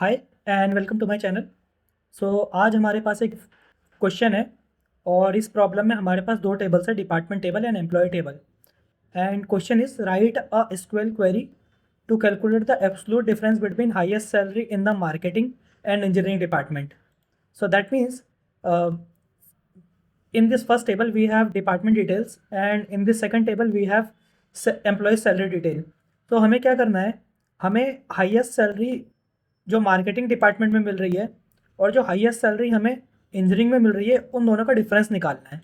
Hi and welcome to my channel. आज हमारे पास एक क्वेश्चन है और इस प्रॉब्लम में हमारे पास दो टेबल्स है, department table and employee table. And question is write a SQL query to calculate the absolute difference between highest salary in the marketing and engineering department. So that means in this first table we have department details and in this second table we have employee salary detail। तो हमें क्या करना है, हमें highest salary जो marketing department में मिल रही है और जो हाईएस्ट सैलरी हमें इंजीनियरिंग में मिल रही है उन दोनों का डिफरेंस निकालना है।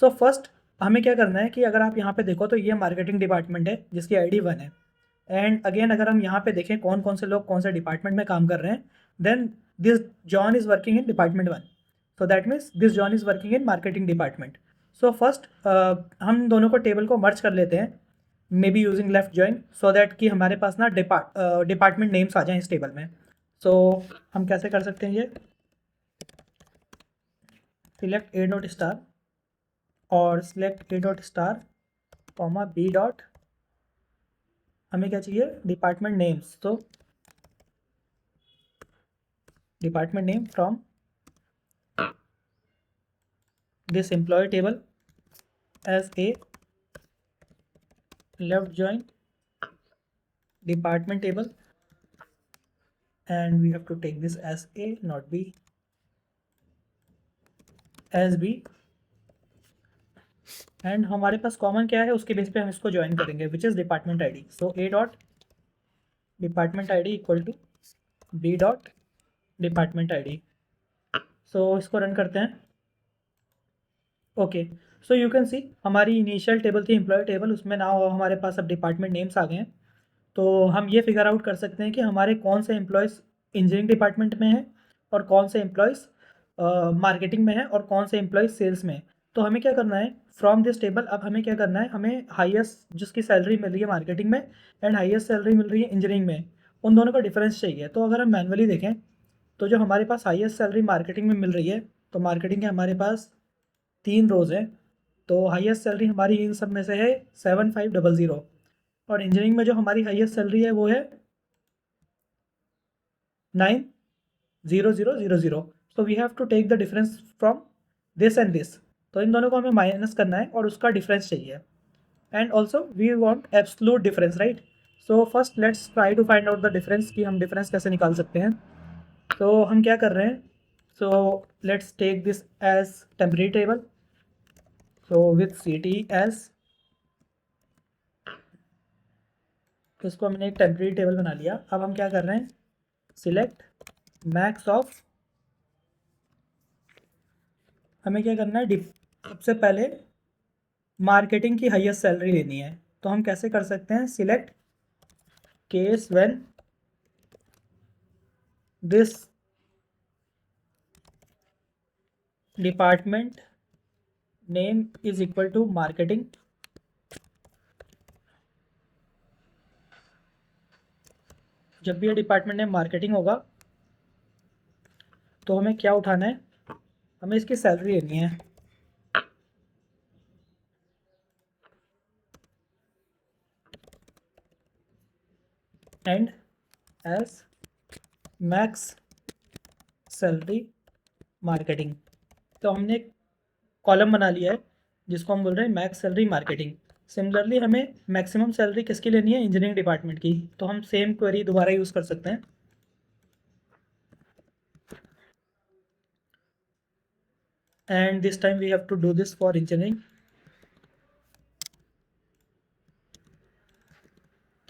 सो फर्स्ट हमें क्या करना है कि अगर आप यहाँ पे देखो तो ये मार्केटिंग डिपार्टमेंट है जिसकी आईडी 1 है। एंड अगेन अगर हम यहाँ पे देखें कौन कौन से लोग कौन से डिपार्टमेंट में काम कर रहे हैं, then this John is working in department 1। So that means this John is working in marketing department. So first हम दोनों को टेबल को मर्ज कर लेते हैं, maybe using left join, so that कि हमारे पास ना डिपार्टमेंट नेम्स आ जाएं इस टेबल में। सो हम कैसे कर सकते हैं ये, सिलेक्ट ए डॉट स्टार और select A dot star comma B dot, हमें क्या चाहिए, डिपार्टमेंट नेम्स। तो department name from this employee table as a left join department table and we have to take this as a not b as b and हमारे पास common क्या है उसके base पे हम इसको ज्वाइन करेंगे which is department ID. So A dot department ID equal to B dot department ID. So इसको run करते हैं। Okay, so you can see हमारी इनिशियल टेबल थी एम्प्लॉय टेबल, उसमें ना हमारे पास अब डिपार्टमेंट नेम्स आ गए हैं। तो हम ये फिगर आउट कर सकते हैं कि हमारे कौन से एम्प्लॉयज़ इंजीनियरिंग डिपार्टमेंट में हैं और कौन से एम्प्लॉयज़ मार्केटिंग में हैं और कौन से एम्प्लॉयज़ सेल्स में हैं। तो हमें क्या करना है, फ्रॉम दिस टेबल अब हमें क्या करना है, हमें हाईएस्ट जिसकी सैलरी मिल रही है मार्केटिंग में एंड हाईएस्ट सैलरी मिल रही है इंजीनियरिंग में, उन दोनों का डिफरेंस चाहिए। तो अगर हम मैनुअली देखें तो जो हमारे पास हाईएस्ट सैलरी मार्केटिंग में मिल रही है, तो मार्केटिंग के हमारे पास 3 रोज़ हैं। तो हाईएस्ट सैलरी हमारी इन सब में से है 7500 और इंजीनियरिंग में जो हमारी हाईएस्ट सैलरी है वो है 90000। So we have to take the difference from this and this. तो इन दोनों को हमें माइनस करना है और उसका डिफरेंस चाहिए। And also we want absolute difference, right. So first let's try to find out the difference कि हम डिफरेंस कैसे निकाल सकते हैं। तो हम क्या कर रहे हैं, so let's take this as temporary table. So with C T as, इसको हमने एक टेम्परेरी टेबल बना लिया। अब हम क्या कर रहे हैं, सिलेक्ट मैक्स ऑफ, हमें क्या करना है, सबसे पहले मार्केटिंग की हाईएस्ट सैलरी लेनी है। तो हम कैसे कर सकते हैं, select case when this department name is equal to marketing. जब भी ये डिपार्टमेंट नेम मार्केटिंग होगा तो हमें क्या उठाना है, हमें इसकी सैलरी लेनी है। And as max salary marketing. तो हमने एक कॉलम बना लिया है जिसको हम बोल रहे हैं मैक्स सैलरी मार्केटिंग। सिमिलरली हमें मैक्सिमम सैलरी किसकी लेनी है, इंजीनियरिंग डिपार्टमेंट की। तो हम सेम क्वेरी दोबारा यूज़ कर सकते हैं। And this time we have to do this for engineering.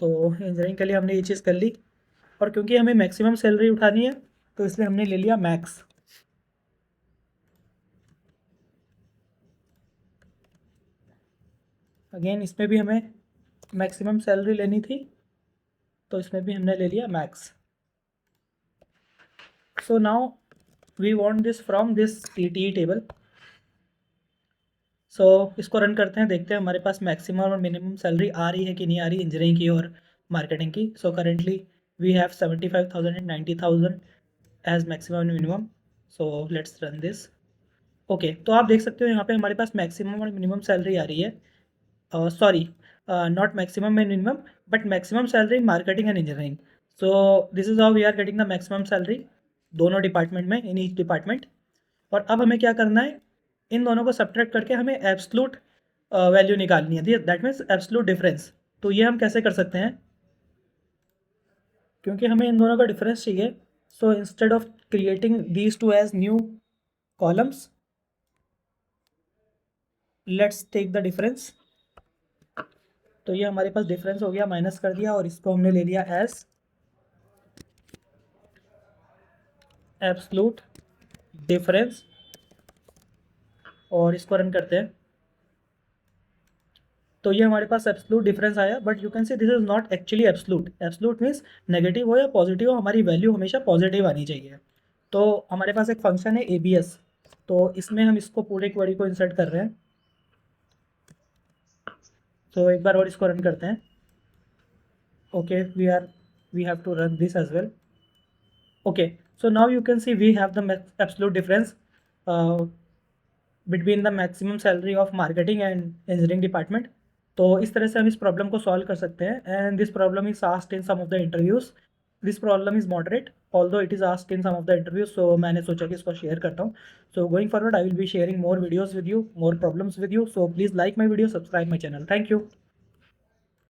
तो इंजीनियरिंग के लिए हमने ये चीज़ कर ली और क्योंकि हमें मैक्सिमम सैलरी उठानी है तो इसलिए हमने ले लिया मैक्स। अगेन इसमें भी हमें मैक्सिमम सैलरी लेनी थी तो इसमें भी हमने ले लिया max. So now we want this from this T table. So इसको रन करते हैं, देखते हैं हमारे पास मैक्सिमम और मिनिमम सैलरी आ रही है कि नहीं आ रही इंजीनियरिंग की और मार्केटिंग की। So currently we have 75,000 and 90,000 as maximum and minimum. So let's run this. Okay, तो आप देख सकते हो यहाँ पे हमारे पास मैक्सिमम और मिनिमम सैलरी आ रही है, sorry not maximum and minimum but maximum salary in marketing and engineering. So this is how we are getting the maximum salary दोनों डिपार्टमेंट में, इन ईच डिपार्टमेंट। और अब हमें क्या करना है, इन दोनों को सब्ट्रैक्ट करके हमें एब्सलूट वैल्यू निकालनी है, दैट मीन्स एब्सलूट डिफरेंस। तो ये हम कैसे कर सकते हैं, क्योंकि हमें इन दोनों का डिफरेंस चाहिए। So instead of creating these two as new columns, let's take the difference. तो ये हमारे पास डिफरेंस हो गया, माइनस कर दिया और इसको हमने ले लिया एज एब्सलूट डिफरेंस और इसको रन करते हैं। तो ये हमारे पास एब्सलूट डिफरेंस आया, but you can say this is not actually absolute. Absolute means negative हो या पॉजिटिव हो, हमारी वैल्यू हमेशा पॉजिटिव आनी चाहिए। तो हमारे पास एक फंक्शन है एबीएस, तो इसमें हम इसको पूरे क्वेरी को इंसर्ट कर रहे हैं। तो एक बार और इसको रन करते हैं। Okay, we have to run this as well. Okay, so now you can see we have the absolute difference between the maximum salary of marketing and engineering department। तो इस तरह से हम इस प्रॉब्लम को सॉल्व कर सकते हैं। And this problem is asked in some of the interviews. This problem is moderate although it is asked in some of the interviews. So मैंने सोचा कि इसको शेयर करता हूँ। So going forward I will be sharing more videos with you, more problems with you. So please like my video, subscribe my channel. Thank you.